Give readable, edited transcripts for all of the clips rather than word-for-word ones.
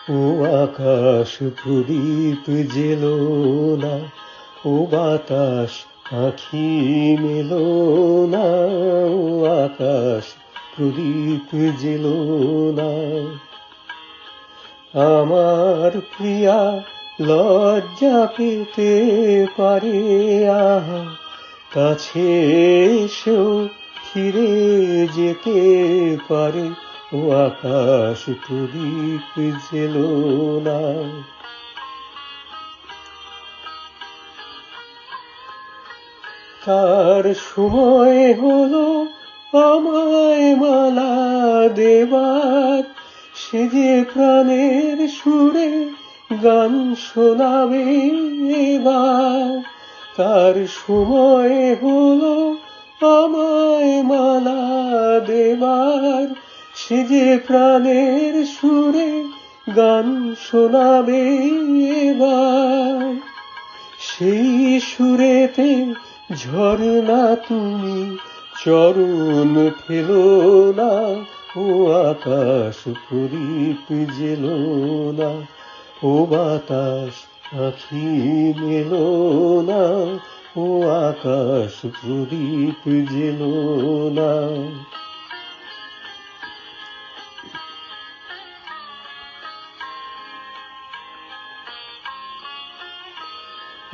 ও আকাশ প্রদীপ jello না, ও বাতাস আঁখি মেলো না, ও আকাশ প্রদীপ জেলো না। আমার প্রিয়া লজ্জা পেতে পারে, আহা কাছে এসেও ফিরে যেতে পারে, ও আকাশ প্রদীপ জেলো না। কার সময় হলো আমায় মালা দেবার, সে যে প্রাণের সুরে গান শোনাবে এবার। কার সময় হলো আমায় মালা দেবার, সে যে প্রাণের সুরে গান শোনাবে এবার। সেই সুরেতে ঝরনা তুমি চরণ ফেলো না, ও আকাশ প্রদীপ জেলো না, ও বাতাস আঁখি মেলো না, ও আকাশ প্রদীপ জেলো না।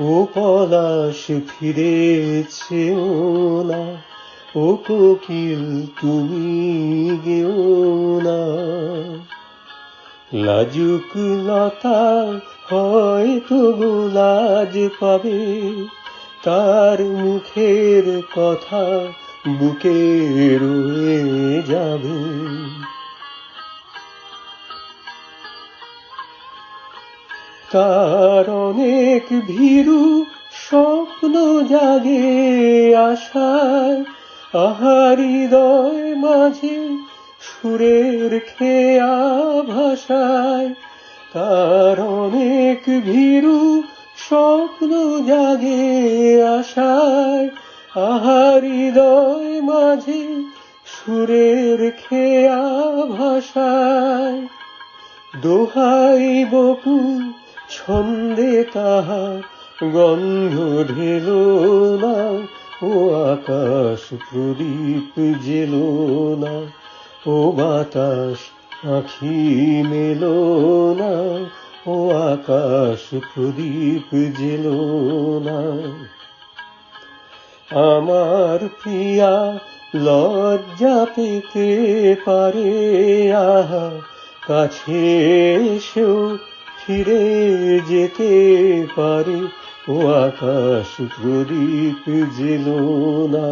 ও পলাশ ফিরেছেও না, ও কোকিল তুমি গেও না। লাজুক লতা হয়তো লাজ পাবে, তার মুখের কথা বুকে রয়ে যাবে। তার অনেক ভীরু স্বপ্ন জাগে আশায়, আহা হৃদয় মাঝে সুরের খেয়া ভাষায়। তার অনেক ভীরু স্বপ্ন জাগে আশায়, আহা হৃদয় মাঝে সুরের খেয়া ভাষায়। দোহাই বকুল ছন্দে তাহার গন্ধ ঢেলো না, ও আকাশ প্রদীপ জেলো না, ও বাতাস আঁখি মেলো না, ও আকাশ প্রদীপ জেলো না। আমার প্রিয়া লজ্জা পেতে পারে, আহা কাছে এসেও ফিরে যেতে পারে, ও আকাশ প্রদীপ জেলো না।